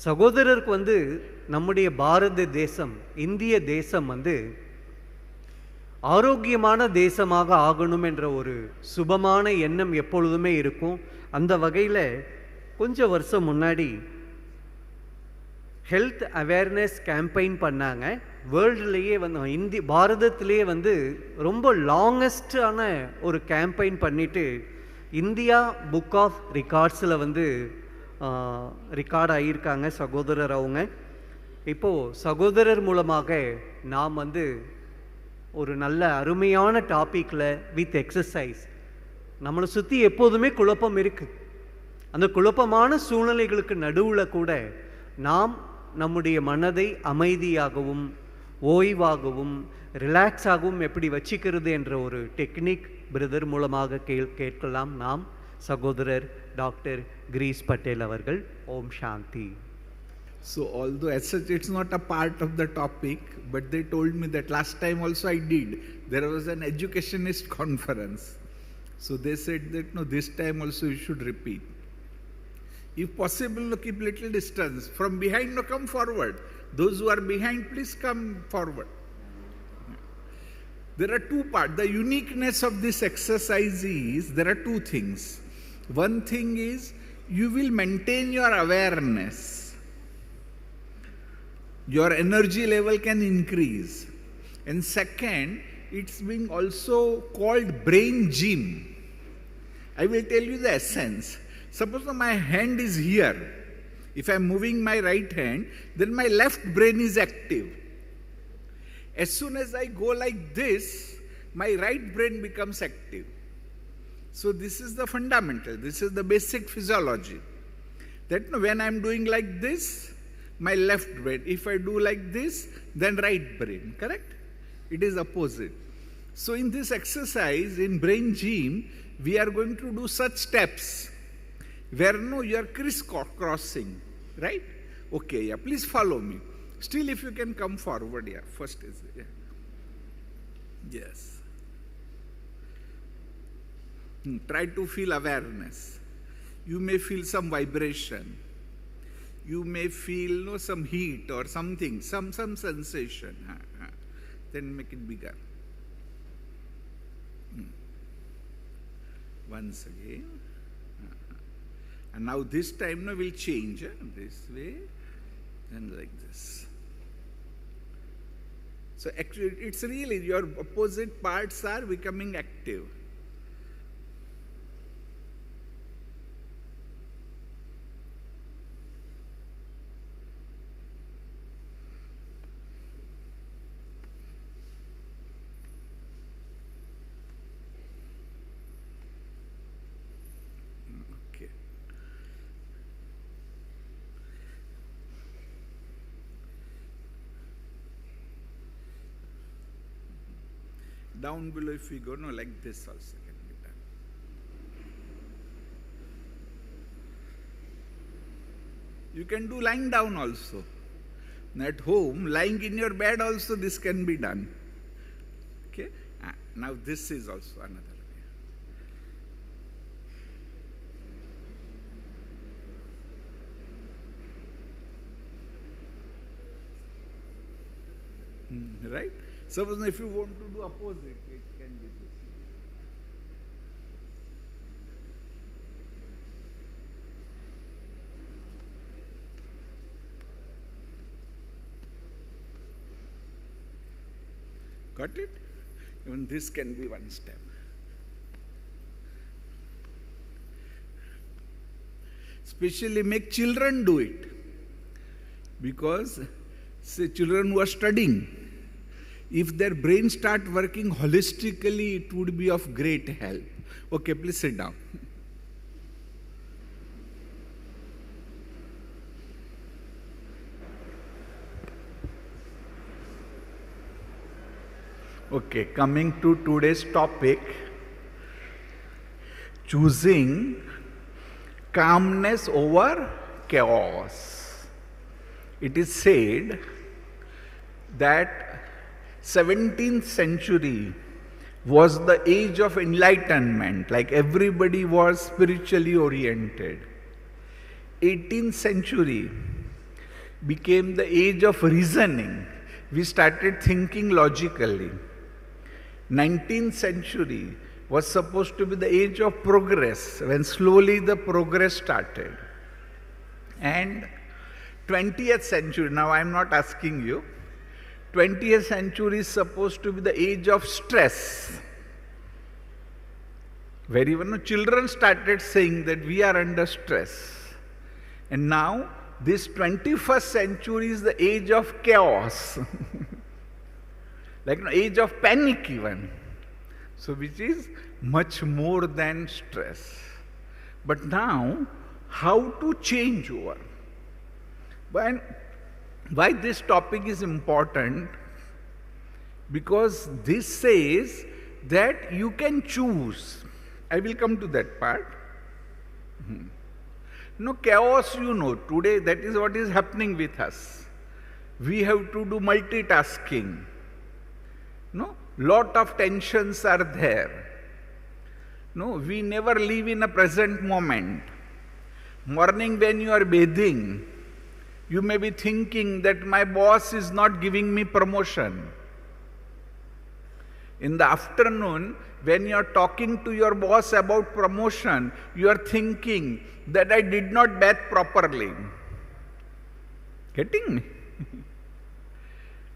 சகோதரருக்கு வந்து நம்முடைய பாரத தேசம், இந்திய தேசம் வந்து ஆரோக்கியமான தேசமாக ஆகணும் என்ற ஒரு சுபமான எண்ணம் எப்பொழுதுமே இருக்கும். அந்த வகையில் கொஞ்சம் வருஷம் முன்னாடி ஹெல்த் அவேர்னஸ் கேம்பெயின் பண்ணாங்க. வேர்ல்டுலேயே வந்து பாரதத்திலேயே வந்து ரொம்ப லாங்கஸ்டான ஒரு கேம்பெயின் பண்ணிட்டு இந்தியா புக் ஆஃப் ரெக்கார்ட்ஸில் வந்து ரெக்கார்ட் ஆகியிருக்காங்க சகோதரர் அவங்க. இப்போது சகோதரர் மூலமாக நாம் வந்து ஒரு நல்ல அருமையான டாப்பிக்கில் வித் எக்ஸசைஸ், நம்மளை சுற்றி எப்போதுமே குழப்பம் இருக்குது. அந்த குழப்பமான சூழ்நிலைகளுக்கு நடுவில் கூட நாம் நம்முடைய மனதை அமைதியாகவும் ஓய்வாகவும் ரிலாக்ஸாகவும் எப்படி வச்சுக்கிறது என்ற ஒரு டெக்னிக் பிரதர் மூலமாக கேட்கலாம். நாம் சகோதரர் டாக்டர் கிரீஷ் பட்டேல் அவர்கள். ஓம் சாந்தி. So although as such it's not a part of the topic, but they told me that last time also I did. There was an educationist conference. So they said that no, this time also you should repeat. If possible, no, keep little distance. From behind, no, come forward. Those who are behind, please come forward. There are two parts. The uniqueness of this exercise is, there are two things. One thing is, you will maintain your awareness. Your energy level can increase. And second, it's being also called brain gym. I will tell you the essence. Suppose my hand is here. If I am moving my right hand, then my left brain is active. As soon as I go like this, my right brain becomes active. So this is the fundamental, this is the basic physiology. That when I am doing like this, my left brain. If I do like this, then right brain, correct? It is opposite. So in this exercise, in brain gym, we are going to do such steps where no, you are crisscrossing, right? Okay, yeah, please follow me. Still, if you can come forward, yeah, first is, yeah. Yes. Try to feel awareness. You may feel some vibration. You may feel some heat or something, some sensation. Then make it bigger. Once again. And now this time we'll change this way and like this. So actually it's really your opposite parts are becoming active. Down below, if we go, no, like this also can be done. You can do lying down also. At home, lying in your bed also, this can be done. Okay? Now this is also another way. Right? Suppose if you want to do opposite, it can be this. Got it? Even this can be one step. Especially make children do it. Because, say, children who are studying, if their brain start working holistically, it would be of great help. Okay, please sit down. Okay, coming to today's topic, choosing calmness over chaos. It is said that 17th century was the age of enlightenment, like everybody was spiritually oriented. 18th century became the age of reasoning. We started thinking logically. 19th century was supposed to be the age of progress, when slowly the progress started. And 20th century, now I am not asking you, 20th century is supposed to be the age of stress, where even children started saying that we are under stress. And now this 21st century is the age of chaos, like age of panic even. So which is much more than stress. But now, how to change over? And why this topic is important? Because this says that you can choose. I will come to that part. No, chaos, today that is what is happening with us. We have to do multitasking. Lot of tensions are there. We never live in a present moment. Morning when you are bathing, you may be thinking that my boss is not giving me promotion. In the afternoon, when you are talking to your boss about promotion, you are thinking that I did not bath properly. Getting me?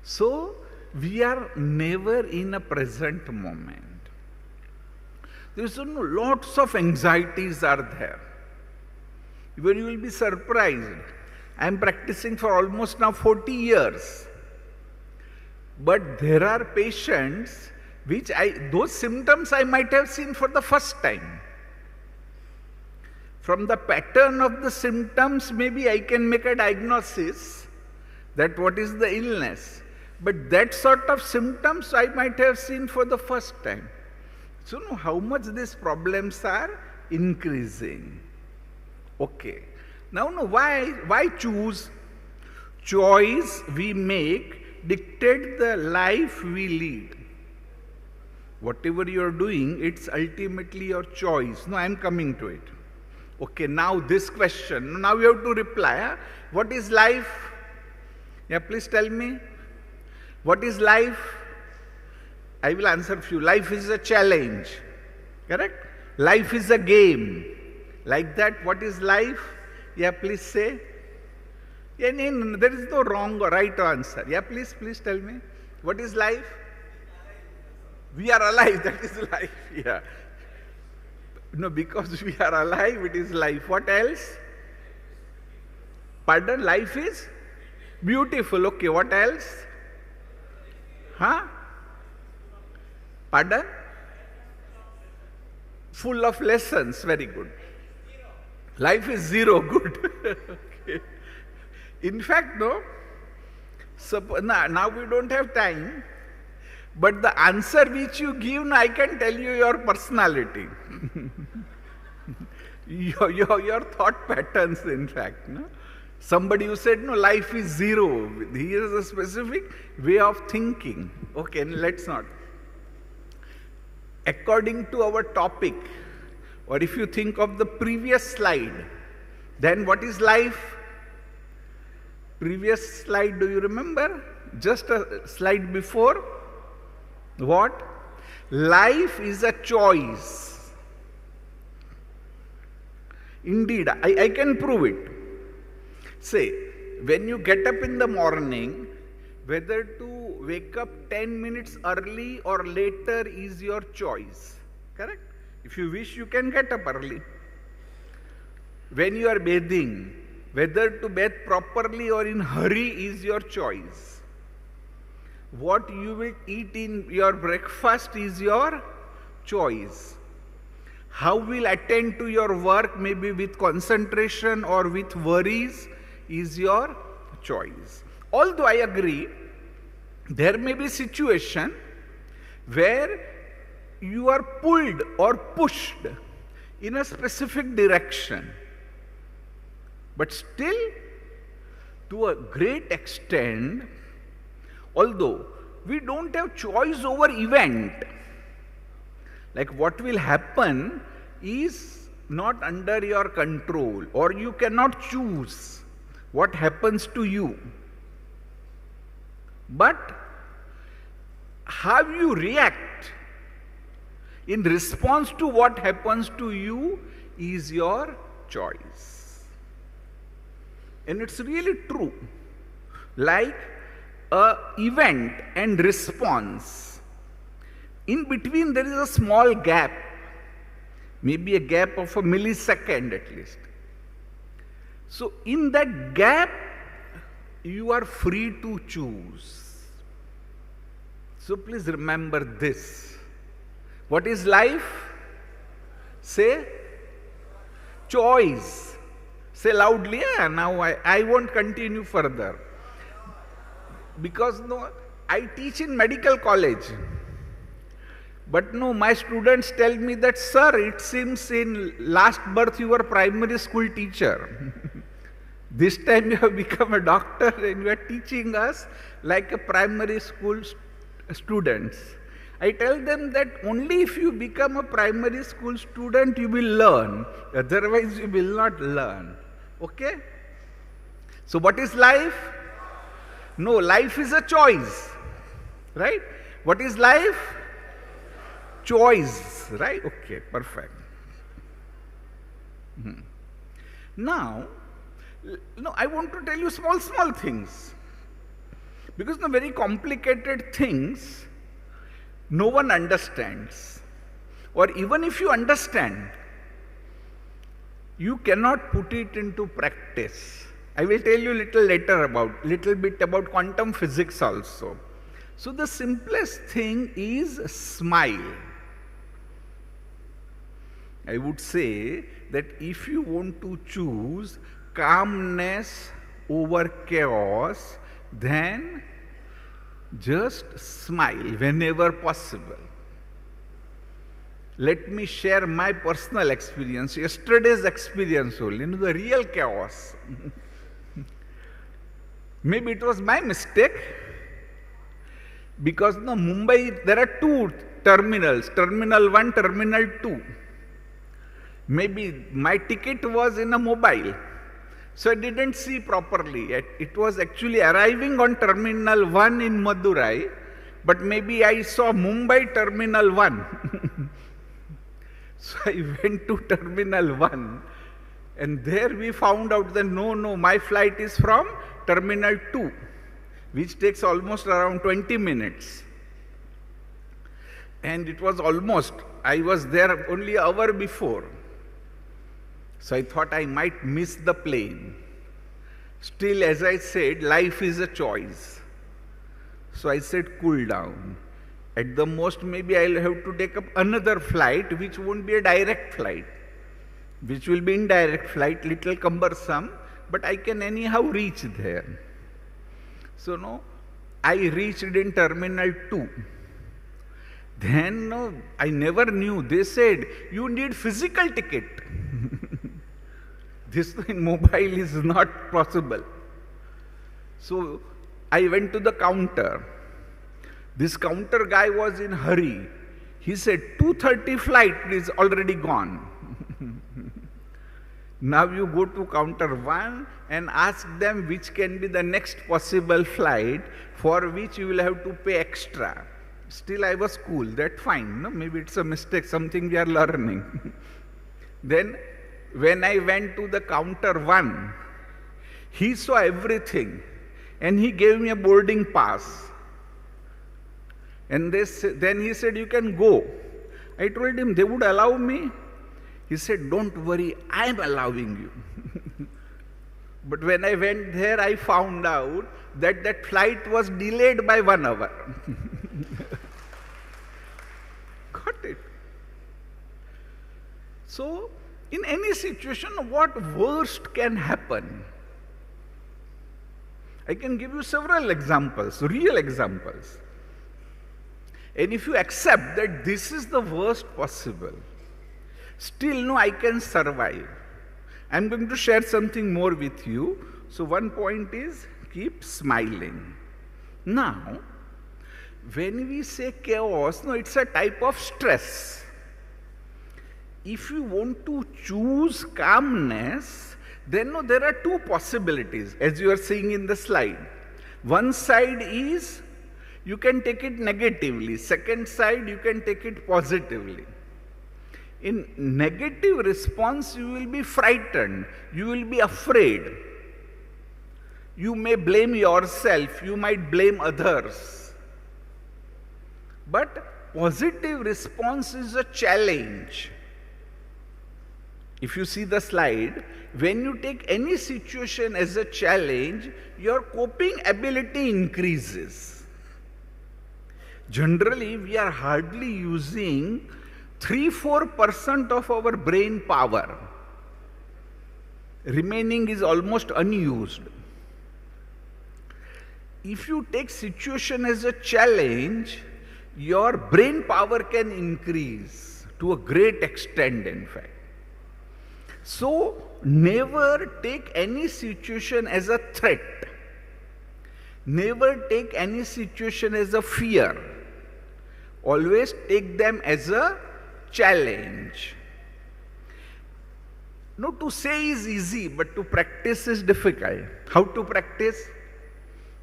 So, we are never in a present moment. There is lots of anxieties are there. Even you will be surprised. I am practicing for almost now 40 years. But there are patients which those symptoms I might have seen for the first time. From the pattern of the symptoms, maybe I can make a diagnosis that what is the illness. But that sort of symptoms I might have seen for the first time. So how much these problems are increasing. Okay. Now why choose? Choice we make dictate the life we lead. Whatever you are doing, it's ultimately your choice. No, I am coming to it. Okay, now this question. Now you have to reply. Huh? What is life? Yeah, please tell me. What is life? I will answer for you. Life is a challenge. Correct? Life is a game. Like that, what is life? Yeah, please say. Yeah, no, there is no wrong or right answer. Yeah, please tell me. What is life? We are alive, that is life. Yeah. No, because we are alive, it is life. What else? Pardon, life is beautiful. Okay, what else? Huh? Pardon? Full of lessons, very good. Life is zero, good. Okay. In fact, no, now we don't have time, but the answer which you give, I can tell you your personality. your thought patterns, in fact. No? Somebody who said, no, life is zero. He has a specific way of thinking. Okay, let's not. According to our topic, or if you think of the previous slide, then what is life? Previous slide, do you remember? Just a slide before. What? Life is a choice. Indeed, I can prove it. Say, when you get up in the morning, whether to wake up 10 minutes early or later is your choice. Correct? If you wish, you can get up early. When you are bathing, whether to bathe properly or in hurry is your choice. What you will eat in your breakfast is your choice. How will attend to your work, maybe with concentration or with worries, is your choice. Although I agree, there may be a situation where you are pulled or pushed in a specific direction. But still, to a great extent, although we don't have choice over event, like what will happen is not under your control, or you cannot choose. what happens to you, but how you react in response to what happens to you is your choice. And it's really true. Like a event and response, in between there is a small gap, maybe a gap of a millisecond at least. So in that gap, you are free to choose. So please remember this. What is life? Say, choice. Say loudly. Yeah, now I won't continue further. Because no, I teach in medical college. But no, my students tell me that, sir, it seems in last birth you were primary school teacher. This time you have become a doctor and you are teaching us like a primary school students. I tell them that only if you become a primary school student you will learn. Otherwise you will not learn. Okay? So what is life? No, life is a choice. Right? What is life? Choice. Right? Okay, perfect. Now, I want to tell you small things. Because the very complicated things, no one understands. Or even if you understand, you cannot put it into practice. I will tell you little bit about quantum physics also. So the simplest thing is smile. I would say that if you want to choose calmness over chaos, then just smile whenever possible. Let me share my personal experience, yesterday's experience only, the real chaos. Maybe it was my mistake, because in Mumbai there are two terminals, Terminal 1, Terminal 2. Maybe my ticket was in a mobile, so I didn't see properly. It was actually arriving on Terminal 1 in Madurai, but maybe I saw Mumbai Terminal 1. So I went to Terminal 1, and there we found out that no, my flight is from Terminal 2, which takes almost around 20 minutes. And it was I was there only an hour before. So I thought I might miss the plane. Still, as I said, life is a choice. So I said, cool down. At the most, maybe I'll have to take up another flight, which won't be a direct flight, which will be indirect flight, little cumbersome, but I can anyhow reach there. So I reached in Terminal 2. Then I never knew. They said, you need physical ticket. This in mobile is not possible. So I went to the counter. This counter guy was in hurry. He said, 2:30 flight is already gone. Now you go to counter 1 and ask them which can be the next possible flight for which you will have to pay extra. Still I was cool, that's fine. No? Maybe it's a mistake, something we are learning. Then when I went to the counter 1, he saw everything and he gave me a boarding pass. And then he said, you can go. I told him, they would allow me? He said, don't worry, I am allowing you. But when I went there, I found out that that flight was delayed by 1 hour. Got it? So, in any situation, what worst can happen? I can give you several examples, real examples. And if you accept that this is the worst possible, still I can survive. I'm going to share something more with you. So one point is, keep smiling. Now, when we say chaos, it's a type of stress. If you want to choose calmness, then no, there are two possibilities, as you are seeing in the slide. One side is you can take it negatively. Second side, you can take it positively. In negative response, you will be frightened. You will be afraid. You may blame yourself. You might blame others. But positive response is a challenge. If you see the slide, when you take any situation as a challenge, your coping ability increases. Generally, we are hardly using 3-4% of our brain power. Remaining is almost unused. If you take situation as a challenge, your brain power can increase to a great extent, in fact. So, never take any situation as a threat. Never take any situation as a fear. Always take them as a challenge. No, to say is easy, but to practice is difficult. How to practice?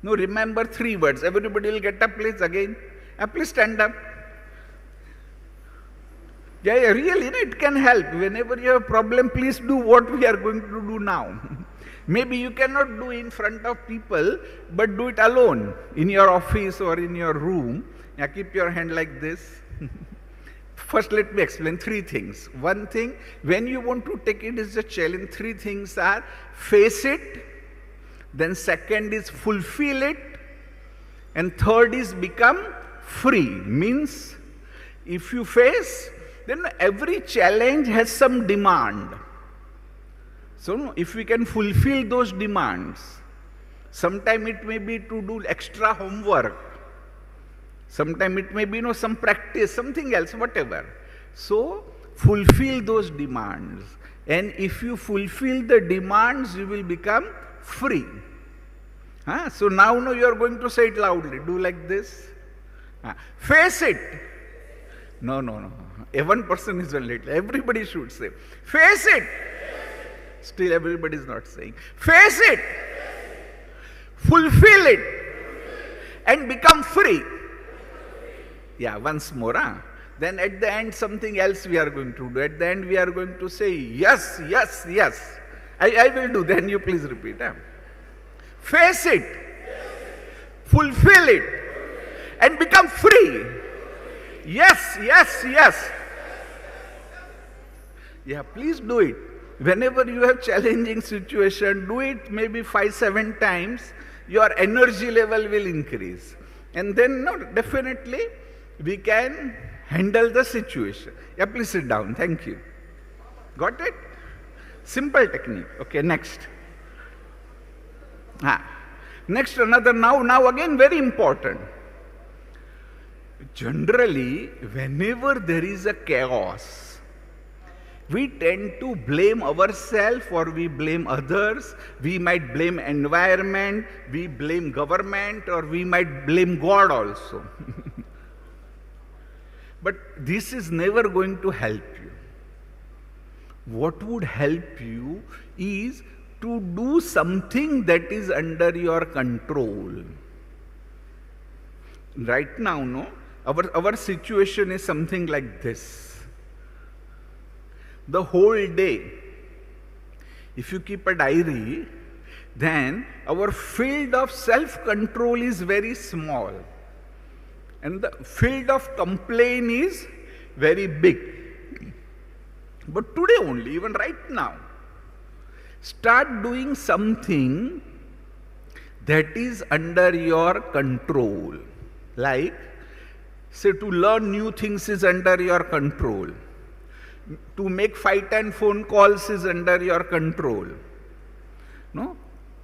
No, remember 3 words. Everybody will get up, please, again. Please stand up. Yeah, really, it can help. Whenever you have a problem, please do what we are going to do now. Maybe you cannot do in front of people, but do it alone, in your office or in your room. Yeah, keep your hand like this. First, let me explain 3 things. One thing, when you want to take it as a challenge, 3 things are: face it, then second is fulfill it, and third is become free. Means, if you face, then every challenge has some demand. So, if we can fulfill those demands, sometime it may be to do extra homework, sometime it may be some practice, something else, whatever. So, fulfill those demands. And if you fulfill the demands, you will become free. So now you are going to say it loudly. Do like this. Face it. No. One person is only. Everybody should say, face it. Still everybody is not saying. Face it. Fulfill it. And become free. Yeah, once more. Then at the end something else we are going to do. At the end we are going to say, yes, yes, yes. I will do. Then you please repeat. Face it. Fulfill it. And become free. Yes, yes, yes. Yeah, please do it. Whenever you have challenging situation, do it maybe 5-7 times. Your energy level will increase. And then definitely we can handle the situation. Yeah, please sit down. Thank you. Got it? Simple technique. Okay, next. Next, another now again very important. Generally, whenever there is a chaos, we tend to blame ourselves or we blame others. We might blame environment, we blame government, or we might blame God also. But this is never going to help you. What would help you is to do something that is under your control. Right now, our situation is something like this. The whole day, if you keep a diary, then our field of self-control is very small. And the field of complaint is very big. But today only, even right now, start doing something that is under your control. Like, say, to learn new things is under your control. To make 5-10 phone calls is under your control.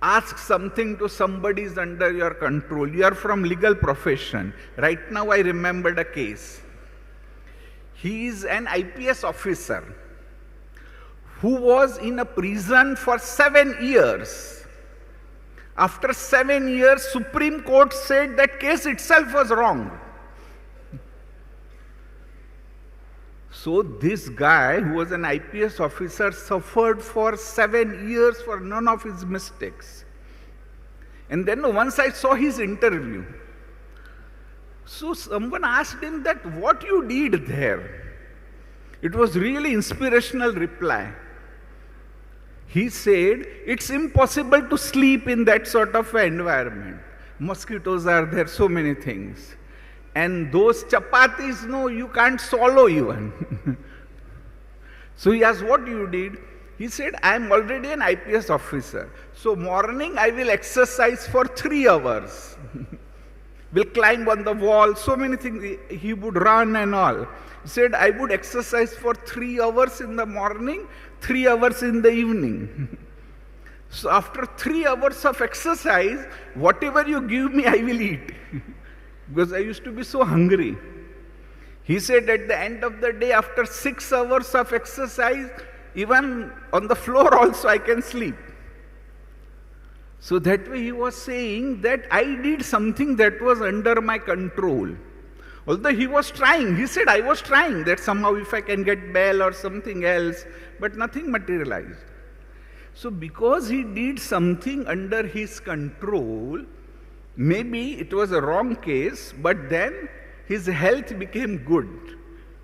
Ask something to somebody is under your control. You are from legal profession. Right now I remembered a case. He is an IPS officer who was in a prison for 7 years. After 7 years, Supreme Court said that case itself was wrong. So this guy, who was an IPS officer, suffered for 7 years for none of his mistakes. And then once I saw his interview, so someone asked him that what you did there. It was really inspirational reply. He said, it's impossible to sleep in that sort of environment. Mosquitoes are there, so many things. And those chapatis, no, you can't swallow even. So he asked, what you did? He said, I am already an IPS officer. So morning I will exercise for 3 hours. Will climb on the wall, so many things. He would run and all. He said, I would exercise for 3 hours in the morning, 3 hours in the evening. So after 3 hours of exercise, whatever you give me, I will eat. Because I used to be so hungry. He said at the end of the day, after 6 hours of exercise, even on the floor also I can sleep. So that way he was saying that I did something that was under my control. Although he was trying, he said I was trying that somehow if I can get bail or something else, but nothing materialized. So because he did something under his control, maybe it was a wrong case, but then his health became good.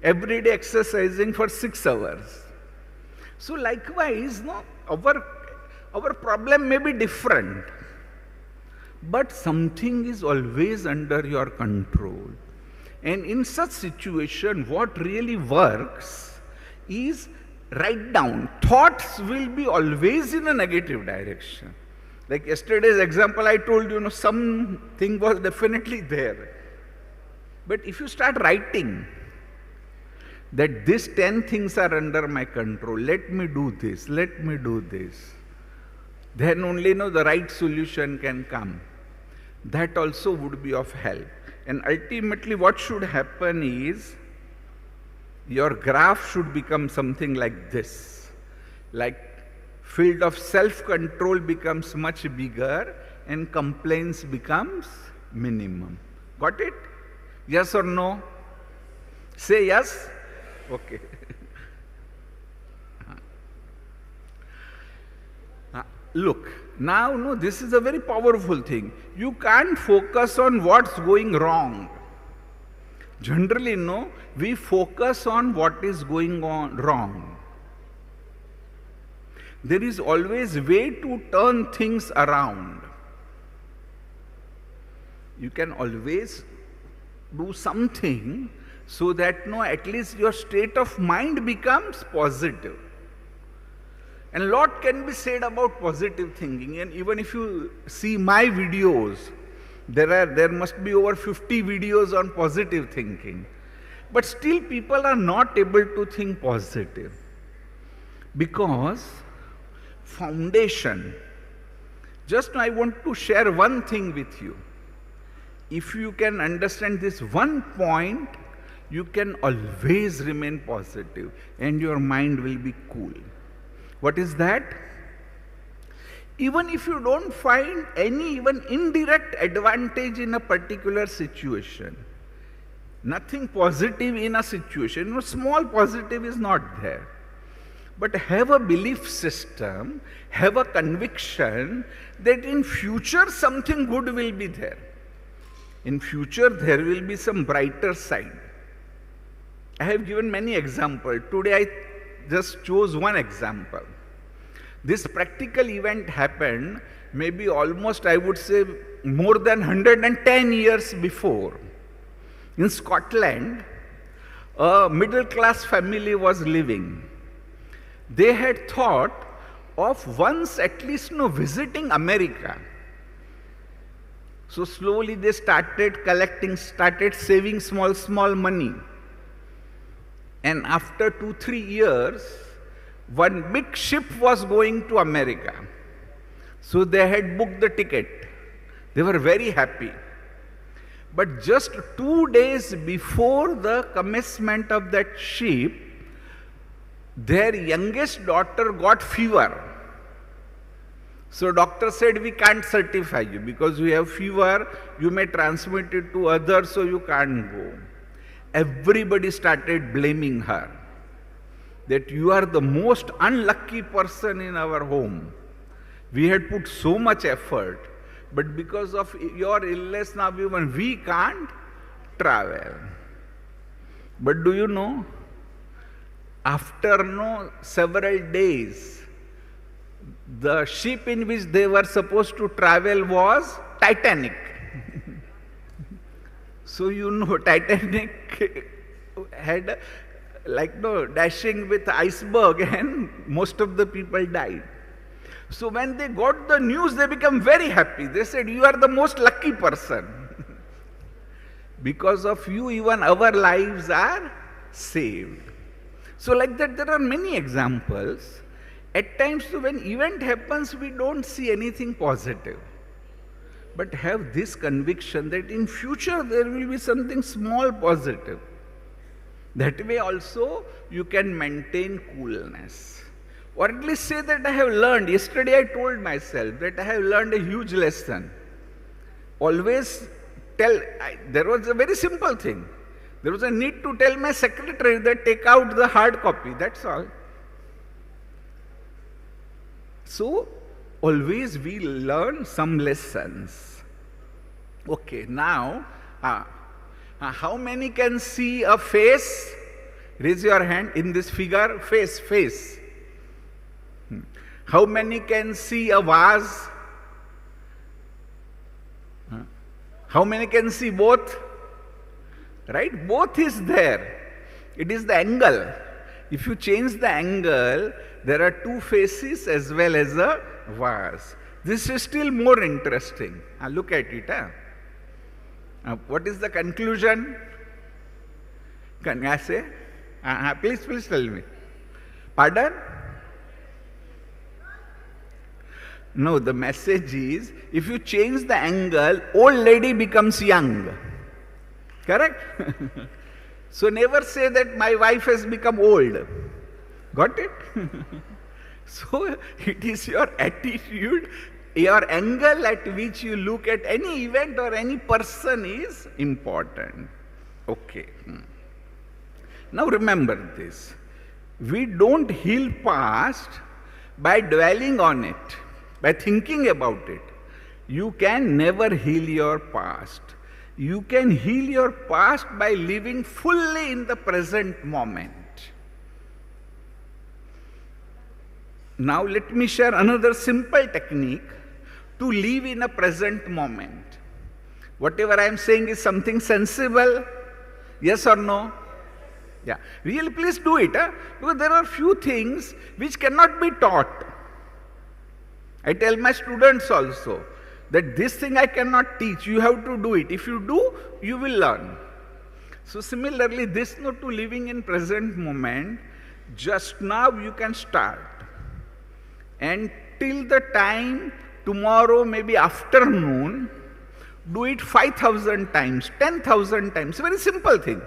Every day exercising for 6 hours. So likewise, no, our problem may be different, but something is always under your control. And in such situation, what really works is write down. Thoughts will be always in a negative direction. Like yesterday's example, I told you, something was definitely there. But if you start writing that these 10 things are under my control, let me do this, let me do this, then only the right solution can come. That also would be of help. And ultimately what should happen is, your graph should become something like this. Like field of self-control becomes much bigger and complaints becomes minimum. Got it? Yes or no? Say yes? Okay. Look, now this is a very powerful thing. You can't focus on what's going wrong. Generally, we focus on what is going on wrong. There is always a way to turn things around. You can always do something so that at least your state of mind becomes positive. And a lot can be said about positive thinking. And even if you see my videos, there must be over 50 videos on positive thinking. But still people are not able to think positive. Because foundation, just I want to share one thing with you. If you can understand this one point, you can always remain positive and your mind will be cool. What is that? Even if you don't find any even indirect advantage in a particular situation, nothing positive in a situation, small positive is not there. But have a belief system, have a conviction that in future something good will be there. In future there will be some brighter side. I have given many examples. Today I just chose one example. This practical event happened maybe almost, I would say, more than 110 years before. In Scotland, a middle-class family was living. They had thought of once at least visiting America. So slowly they started collecting, started saving small money. And after 2-3 years, one big ship was going to America. So they had booked the ticket. They were very happy. But just 2 days before the commencement of that ship, their youngest daughter got fever. So doctor said, we can't certify you because you have fever, you may transmit it to others, so you can't go. Everybody started blaming her. that you are the most unlucky person in our home. We had put so much effort, but because of your illness now even we can't travel. But do you know, after several days, the ship in which they were supposed to travel was Titanic. So Titanic had dashing with iceberg and most of the people died. So when they got the news, they became very happy. They said, you are the most lucky person. Because of you, even our lives are saved. So like that, there are many examples. At times when event happens, we don't see anything positive. But have this conviction that in future there will be something small positive. That way also you can maintain coolness. Or at least say that I have learned. Yesterday I told myself that I have learned a huge lesson. Always there was a very simple thing. There was a need to tell my secretary that take out the hard copy, that's all. So, always we learn some lessons. Okay, now, how many can see a face? Raise your hand in this figure, face. How many can see a vase? How many can see both? Right? Both is there. It is the angle. If you change the angle, there are two faces as well as a vase. This is still more interesting. Look at it. What is the conclusion? Can I say? Please tell me. Pardon? No, the message is, if you change the angle, old lady becomes young. Correct? So never say that my wife has become old. Got it? So it is your attitude, your angle at which you look at any event or any person is important. Okay. Now remember this. We don't heal past by dwelling on it, by thinking about it. You can never heal your past. You can heal your past by living fully in the present moment. Now let me share another simple technique to live in a present moment. Whatever I am saying is something sensible? Yes or no? Yeah. Really, please do it. Because there are few things which cannot be taught. I tell my students also that this thing I cannot teach, you have to do it. If you do, you will learn. So similarly, this to living in present moment, just now you can start. And till the time, tomorrow, maybe afternoon, do it 5,000 times, 10,000 times. Very simple thing.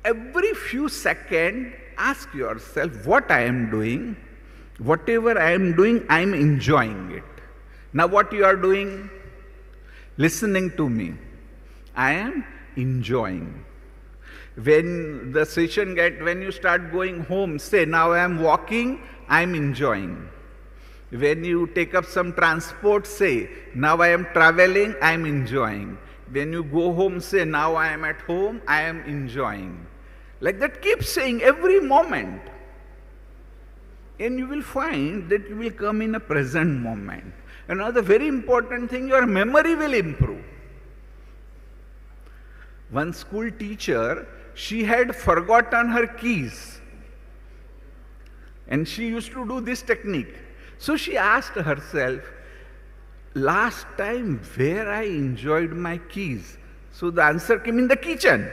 Every few seconds, ask yourself what I am doing. Whatever I am doing, I am enjoying it. Now what you are doing? Listening to me. I am enjoying. When the session when you start going home, say, now I am walking, I am enjoying. When you take up some transport, say, now I am traveling, I am enjoying. When you go home, say, now I am at home, I am enjoying. Like that, keep saying every moment. And you will find that you will come in a present moment. Another very important thing, your memory will improve. One school teacher, she had forgotten her keys. And she used to do this technique. So she asked herself, last time where I enjoyed my keys? So the answer came in the kitchen.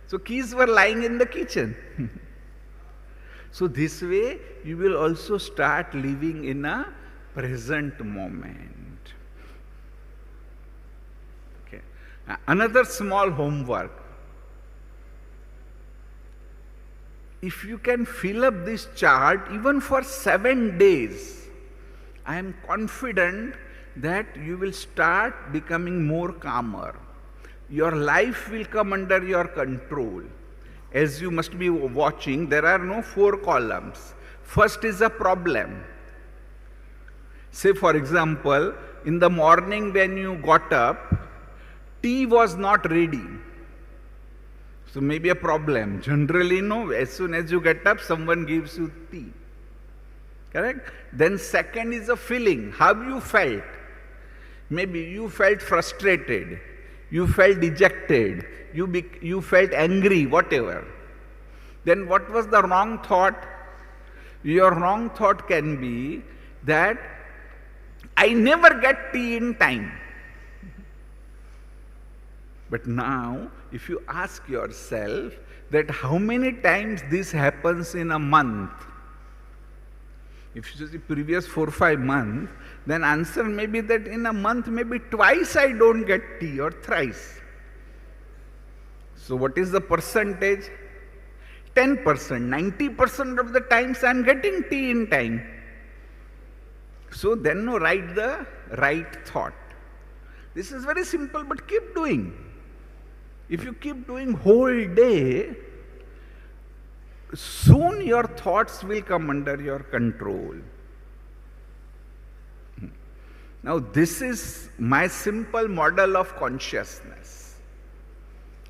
So keys were lying in the kitchen. So this way, you will also start living in a present moment. Okay. Another small homework. If you can fill up this chart even for 7 days, I am confident that you will start becoming more calmer. Your life will come under your control. as you must be watching, there are no 4 columns. First is a problem. Say for example, in the morning when you got up, tea was not ready. So maybe a problem. Generally, no, as soon as you get up, someone gives you tea. Correct? Then second is a feeling. How you felt? Maybe you felt frustrated, you felt dejected, you felt angry, whatever. Then what was the wrong thought? Your wrong thought can be that I never get tea in time. But now, if you ask yourself that how many times this happens in a month, if you see previous 4 or 5 months, then answer may be that in a month, maybe twice I don't get tea or thrice. So what is the percentage? 10%. 90% of the times I am getting tea in time. So then write the right thought. This is very simple, but keep doing. If you keep doing whole day, soon your thoughts will come under your control. Now this is my simple model of consciousness.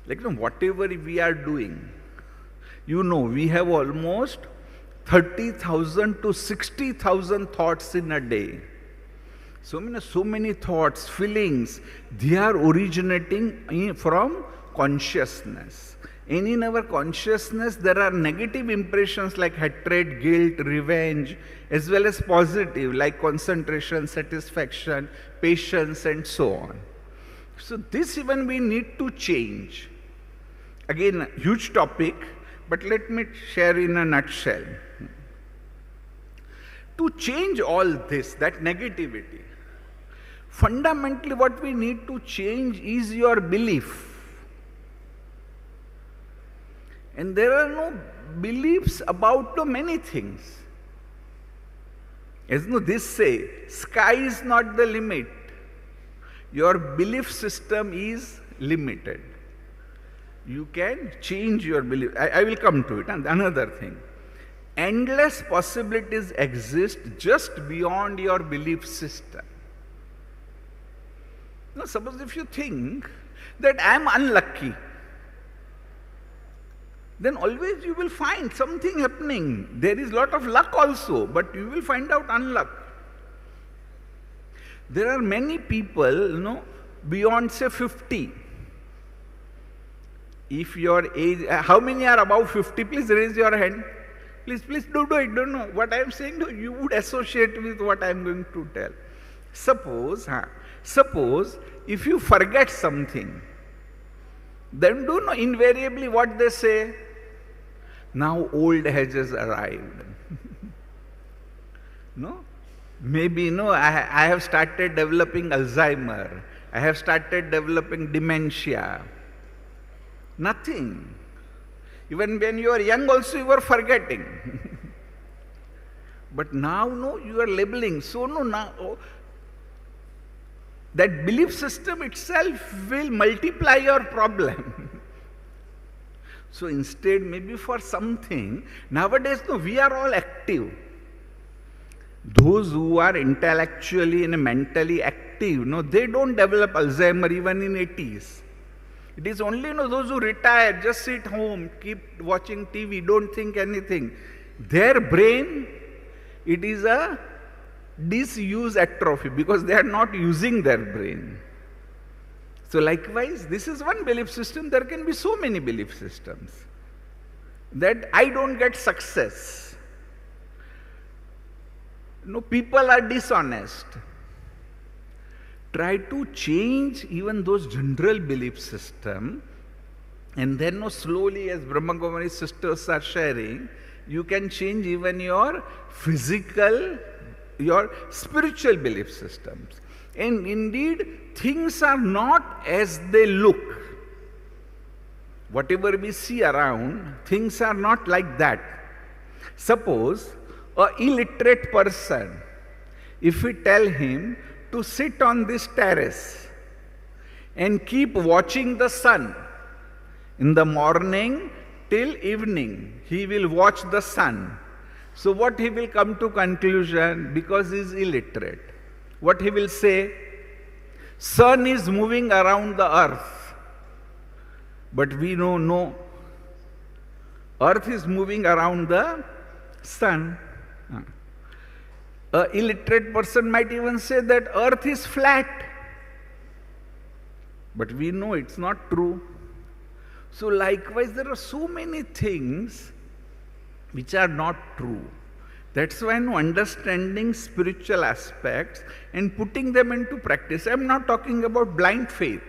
Like whatever we are doing, we have almost 30,000 to 60,000 thoughts in a day. So many thoughts, feelings, they are originating from consciousness. And in our consciousness, there are negative impressions like hatred, guilt, revenge, as well as positive like concentration, satisfaction, patience, and so on. So this even we need to change. Again, huge topic, but let me share in a nutshell. To change all this, that negativity, fundamentally what we need to change is your belief. And there are no beliefs about many things. As this say, sky is not the limit. Your belief system is limited. You can change your belief. I will come to it. And another thing, endless possibilities exist just beyond your belief system. Now, suppose if you think that I am unlucky, then always you will find something happening. There is lot of luck also, but you will find out unluck. There are many people, beyond say 50. If your age, how many are above 50? Please raise your hand. Please do it. Don't know what I am saying. You would associate with what I am going to tell. Suppose if you forget something, then invariably what they say? Now old age has arrived. No? Maybe, I have started developing Alzheimer. I have started developing dementia. Nothing. Even when you are young also you are forgetting. But now, you are labeling. So, now, that belief system itself will multiply your problem. So instead, maybe for something, nowadays, we are all active. Those who are intellectually and mentally active, they don't develop Alzheimer even in 80s. It is only those who retire, just sit home, keep watching TV, don't think anything. Their brain, it is a disuse atrophy because they are not using their brain. So likewise, this is one belief system. There can be so many belief systems. That I don't get success. People are dishonest. Try to change even those general belief system, and then slowly, as Brahma Kumaris sisters are sharing, you can change even your physical, your spiritual belief systems. And indeed, things are not as they look. Whatever we see around, things are not like that. Suppose an illiterate person, if we tell him to sit on this terrace and keep watching the sun, in the morning till evening he will watch the sun. So what he will come to conclusion, because he is illiterate, what he will say, sun is moving around the earth. But we know no, earth is moving around the sun. An illiterate person might even say that earth is flat. But we know it's not true. So likewise, there are so many things which are not true. That's why understanding spiritual aspects and putting them into practice. I'm not talking about blind faith.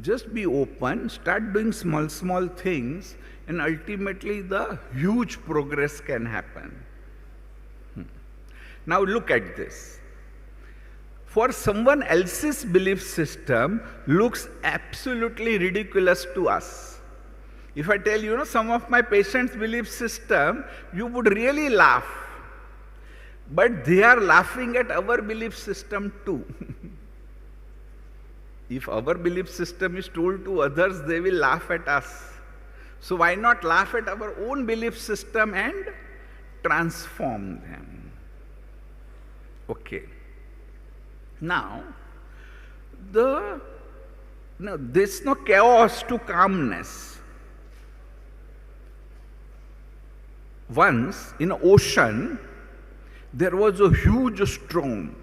Just be open, start doing small things, and ultimately the huge progress can happen. Now look at this. For someone else's belief system looks absolutely ridiculous to us. If I tell you, some of my patients' belief system, you would really laugh. But they are laughing at our belief system too. If our belief system is told to others, they will laugh at us. So why not laugh at our own belief system and transform them? Okay. Now, there's no chaos to calmness. Once in an ocean, there was a huge storm.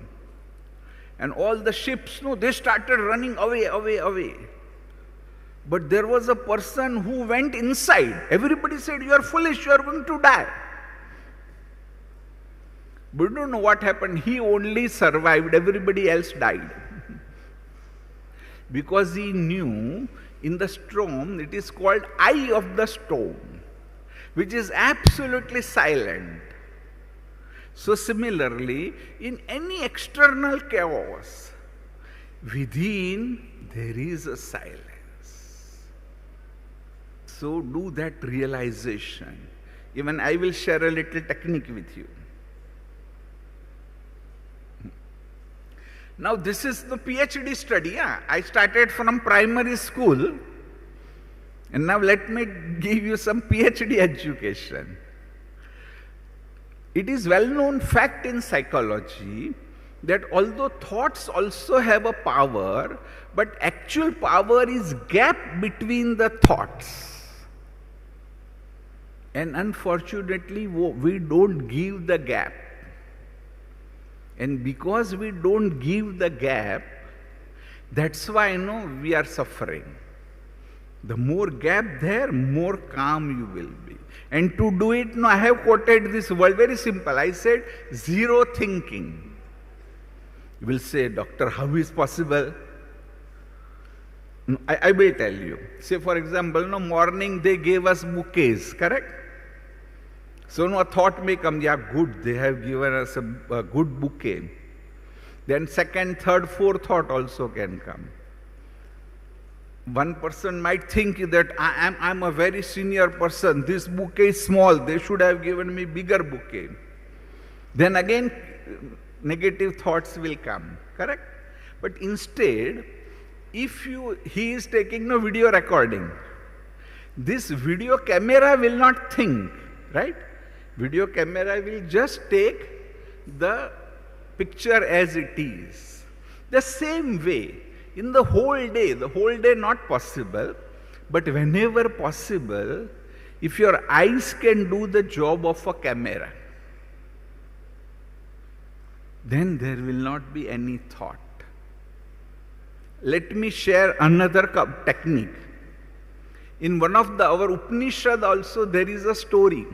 And all the ships, they started running away. But there was a person who went inside. Everybody said, "You are foolish, you are going to die." But you don't know what happened. He only survived, everybody else died. Because he knew in the storm, it is called eye of the storm, which is absolutely silent. So similarly, in any external chaos, within there is a silence. So do that realization. Even I will share a little technique with you. Now this is the PhD study. I started from primary school, and now let me give you some PhD education. It is well-known fact in psychology that although thoughts also have a power, but actual power is gap between the thoughts. And unfortunately, we don't give the gap. And because we don't give the gap, that's why we are suffering. The more gap there, more calm you will be. And to do it, I have quoted this word, very simple. I said, zero thinking. You will say, "Doctor, how is possible?" I will tell you. Say, for example, morning they gave us bouquets, correct? So a thought may come, yeah, good, they have given us a good bouquet. Then second, third, fourth thought also can come. One person might think that I'm a very senior person, this bouquet is small, they should have given me bigger bouquet. Then again, negative thoughts will come, correct? But instead, if he is taking a video recording, this video camera will not think, right? Video camera will just take the picture as it is. The same way, in the whole day not possible, but whenever possible, if your eyes can do the job of a camera, then there will not be any thought. Let me share another technique. In one of our Upanishad also there is a story.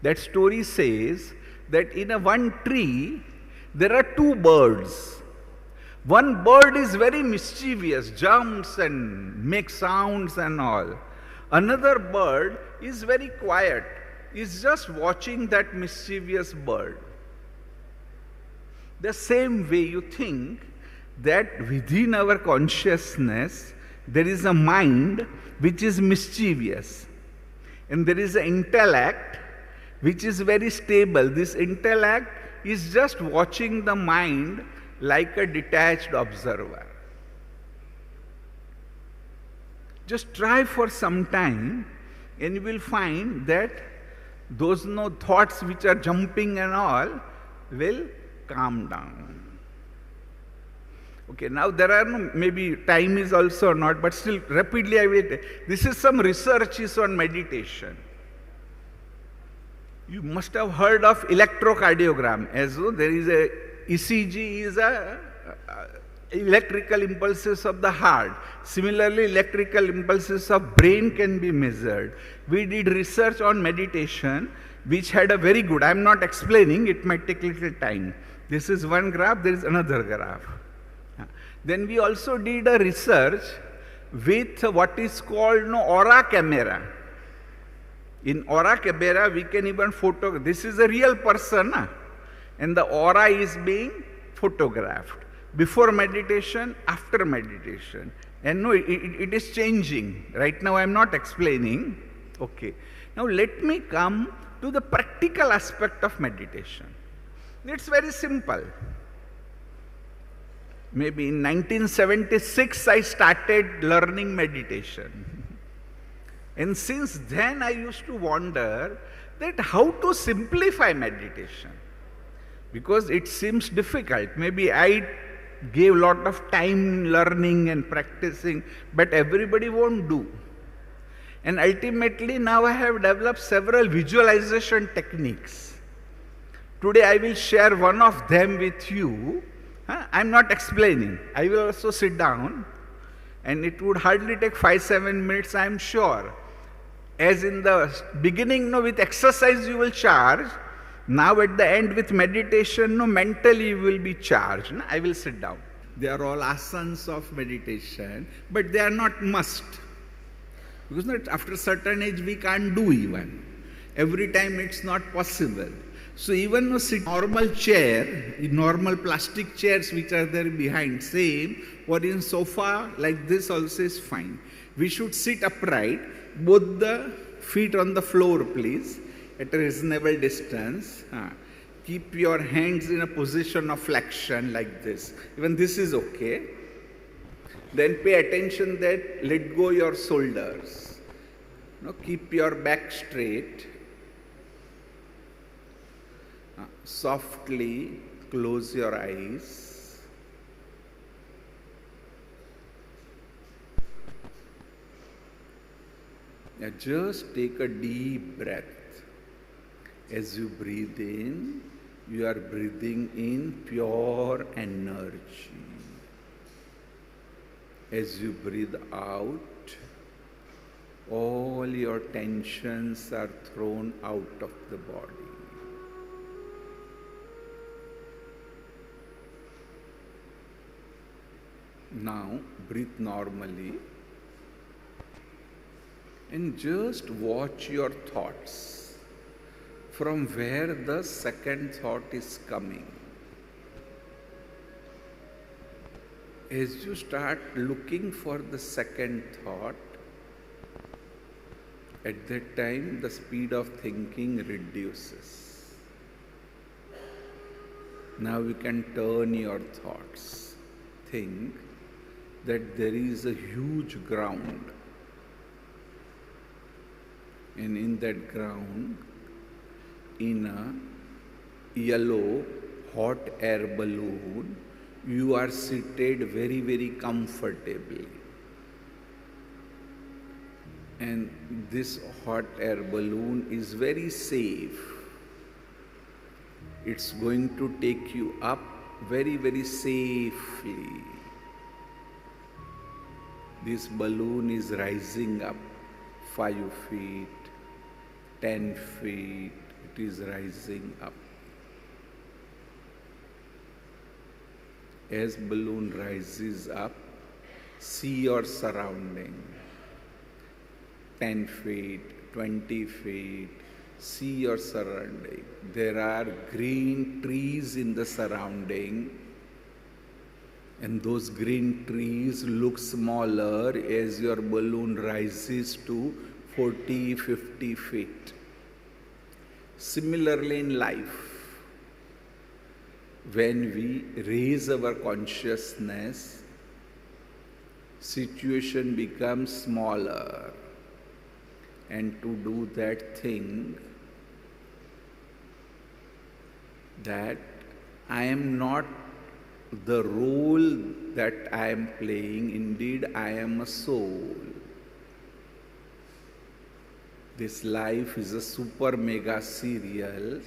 That story says that in one tree there are two birds. One bird is very mischievous, jumps and makes sounds and all. Another bird is very quiet, is just watching that mischievous bird. The same way you think that within our consciousness there is a mind which is mischievous, and there is an intellect which is very stable. This intellect is just watching the mind like a detached observer. Just try for some time and you will find that those no thoughts which are jumping and all will calm down. Okay, now there are no, maybe time is also not, but still rapidly I will. This is some research is on meditation. You must have heard of electrocardiogram, as though there is a ECG is a electrical impulses of the heart. Similarly, electrical impulses of brain can be measured. We did research on meditation, which had a very good, I am not explaining, it might take little time. This is one graph, there is another graph. Then we also did a research with what is called aura camera. In aura camera, we can even photograph. This is a real person, and the aura is being photographed. Before meditation, after meditation. And no, it is changing. Right now I am not explaining. Okay. Now let me come to the practical aspect of meditation. It's very simple. Maybe in 1976 I started learning meditation. And since then I used to wonder that how to simplify meditation. Because it seems difficult. Maybe I gave a lot of time learning and practicing, but everybody won't do. And ultimately now I have developed several visualization techniques. Today I will share one of them with you. I am not explaining. I will also sit down and it would hardly take 5-7 minutes, I am sure. As in the beginning, with exercise you will charge. Now at the end with meditation, mentally you will be charged. I will sit down. They are all asanas of meditation, but they are not must. Because after a certain age we can't do even. Every time it's not possible. So even sit normal chair, in normal plastic chairs which are there behind, same, or in sofa like this also is fine. We should sit upright, both the feet on the floor please, at a reasonable distance. Keep your hands in a position of flexion like this. Even this is okay. Then pay attention that let go your shoulders. Keep your back straight. Softly close your eyes. Now just take a deep breath. As you breathe in, you are breathing in pure energy. As you breathe out, all your tensions are thrown out of the body. Now breathe normally and just watch your thoughts from where the second thought is coming. As you start looking for the second thought, at that time the speed of thinking reduces. Now you can turn your thoughts. Think that there is a huge ground, and in that ground, in a yellow hot air balloon, you are seated very, very comfortably. And this hot air balloon is very safe. It's going to take you up very, very safely. This balloon is rising up 5 feet, 10 feet, it is rising up. As balloon rises up, see your surrounding. 10 feet, 20 feet, see your surrounding. There are green trees in the surrounding, and those green trees look smaller as your balloon rises to 40, 50 feet. Similarly in life, when we raise our consciousness, situation becomes smaller. And to do that thing, that I am not the role that I am playing, indeed I am a soul. This life is a super mega serial,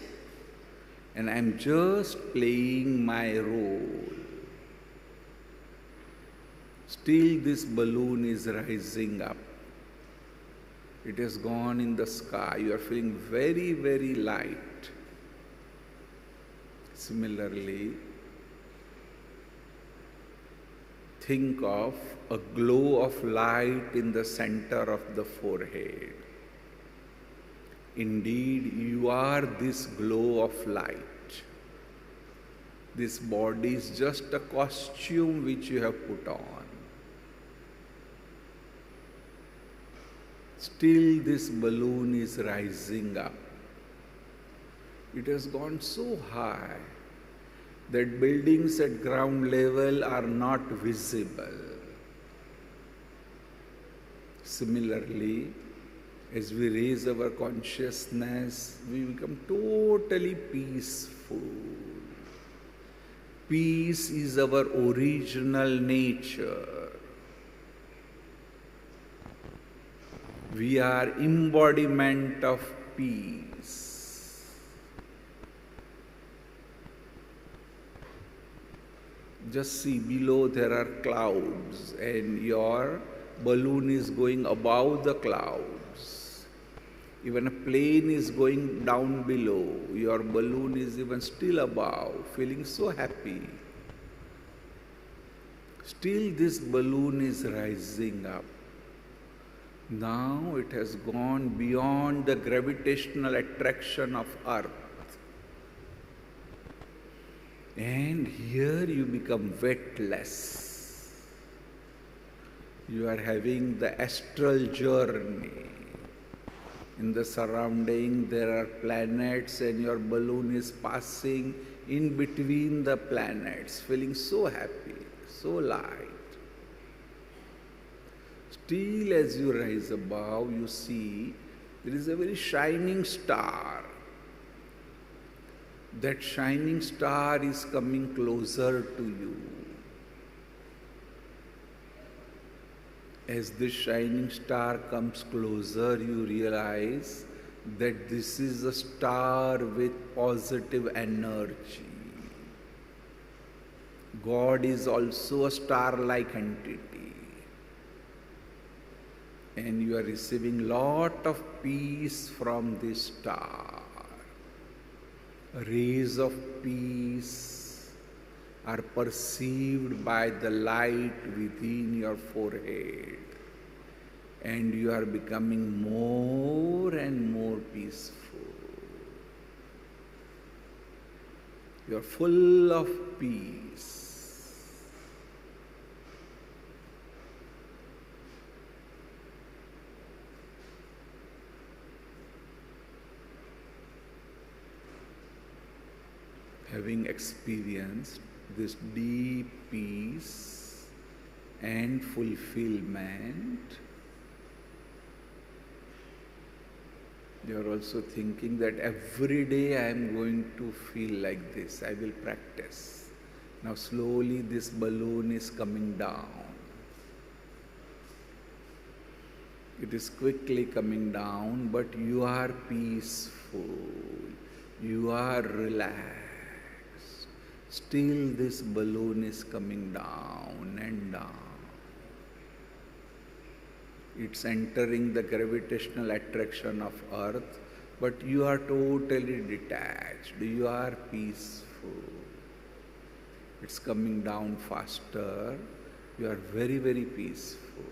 and I am just playing my role. Still this balloon is rising up. It has gone in the sky. You are feeling very, very light. Similarly, think of a glow of light in the center of the forehead. Indeed, you are this glow of light. This body is just a costume which you have put on. Still this balloon is rising up. It has gone so high that buildings at ground level are not visible. Similarly, as we raise our consciousness, we become totally peaceful. Peace is our original nature. We are embodiment of peace. Just see below there are clouds and your balloon is going above the clouds. Even a plane is going down below. Your balloon is even still above, feeling so happy. Still this balloon is rising up. Now it has gone beyond the gravitational attraction of earth. And here you become weightless. You are having the astral journey. In the surrounding there are planets and your balloon is passing in between the planets, feeling so happy, so light. Still as you rise above, you see there is a very shining star. That shining star is coming closer to you. As this shining star comes closer, you realize that this is a star with positive energy. God is also a star-like entity. And you are receiving lot of peace from this star. Rays of peace are perceived by the light within your forehead, and you are becoming more and more peaceful. You are full of peace. Having experienced this deep peace and fulfillment, you are also thinking that every day I am going to feel like this. I will practice. Now slowly this balloon is coming down. It is quickly coming down, but you are peaceful. You are relaxed. Still this balloon is coming down and down. It's entering the gravitational attraction of earth, but you are totally detached. You are peaceful. It's coming down faster. You are very, very peaceful.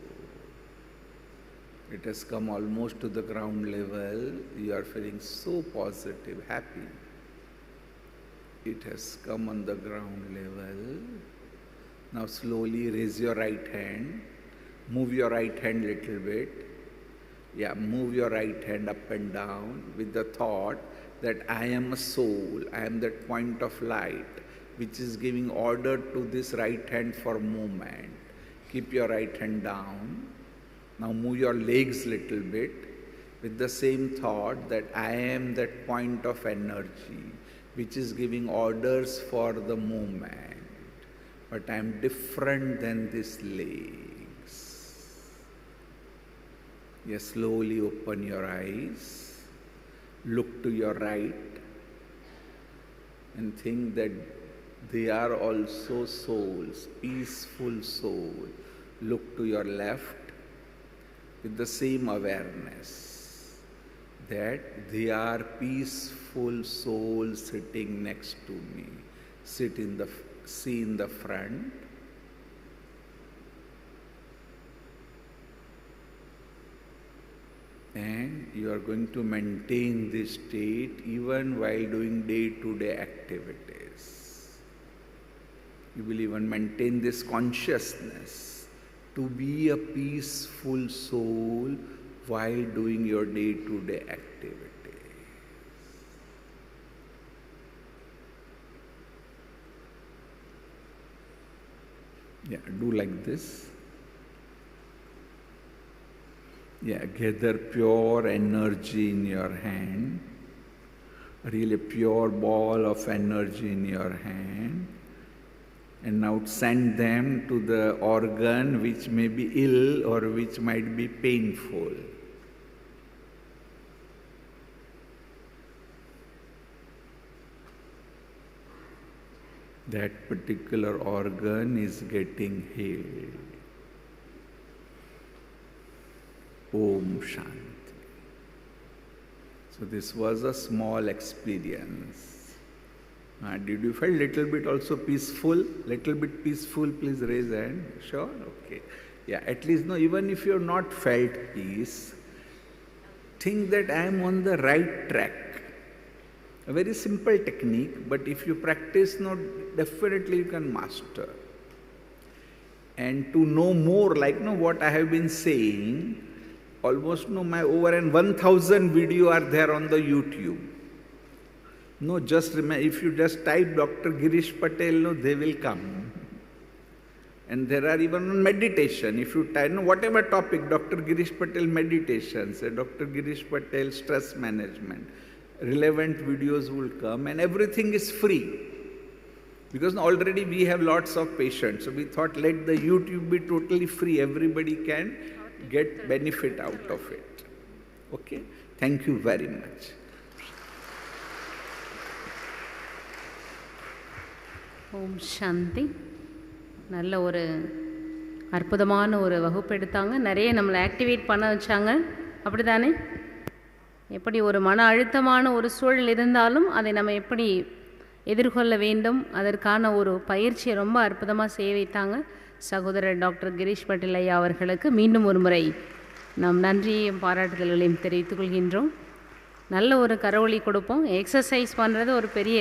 It has come almost to the ground level. You are feeling so positive, happy. It has come on the ground level. Now slowly raise your right hand. Move your right hand little bit. Yeah, move your right hand up and down with the thought that I am a soul. I am that point of light which is giving order to this right hand for movement. Keep your right hand down. Now move your legs little bit with the same thought that I am that point of energy which is giving orders for the movement. But I am different than these legs. Yes, slowly open your eyes. Look to your right and think that they are also souls, peaceful soul. Look to your left with the same awareness that they are peaceful souls sitting next to me. See in the front. And you are going to maintain this state even while doing day-to-day activities. You will even maintain this consciousness to be a peaceful soul while doing your day-to-day activities. Yeah, do like this. Yeah, gather pure energy in your hand, really pure ball of energy in your hand, and now send them to the organ which may be ill or which might be painful. That particular organ is getting healed. Om Shanti. So this was a small experience. Did you feel little bit also peaceful? Little bit peaceful, please raise hand. Sure? Okay. Yeah, at least no, even if you have not felt peace, think that I am on the right track. A very simple technique, but if you practice, no, definitely you can master. And to know more, like what I have been saying, almost my over 1,000 video are there on the YouTube. No, just remember, if you just type Dr. Girish Patel, they will come. And there are even on meditation. If you type, whatever topic, Dr. Girish Patel meditation, say Dr. Girish Patel stress management, relevant videos will come, and everything is free. Because already we have lots of patients, so we thought let the YouTube be totally free. Everybody can get benefit out of it. Okay? Thank you very much. ஓம் சாந்தி. நல்ல ஒரு அற்புதமான ஒரு வகுப்பு எடுத்தாங்க. நிறைய நம்மளை activate பண்ண வச்சாங்க. அப்படி தானே? எப்படி ஒரு மன அழுத்தமான ஒரு சூழல் இருந்தாலும் அதை நம்ம எப்படி எதிர்கொள்ள வேண்டும், அதற்கான ஒரு பயிற்சியை ரொம்ப அற்புதமாக செய்ய வைத்தாங்க. சகோதரர் டாக்டர் கிரீஷ் பட்டேல் ஐயா அவர்களுக்கு மீண்டும் ஒரு முறை நாம் நன்றியையும் பாராட்டுதல்களையும் தெரிவித்துக் கொள்கின்றோம். நல்ல ஒரு கரவொலி கொடுப்போம். எக்ஸசைஸ் பண்ணுறது ஒரு பெரிய,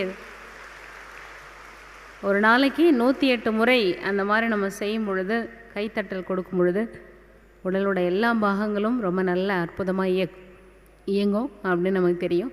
ஒரு நாளைக்கு 108 முறை அந்த மாதிரி நம்ம செய்யும் பொழுது, கைத்தட்டல் கொடுக்கும் பொழுது உடலோட எல்லா பாகங்களும் ரொம்ப நல்ல அற்புதமாக இயங்கும் அப்படின்னு நமக்கு தெரியும்.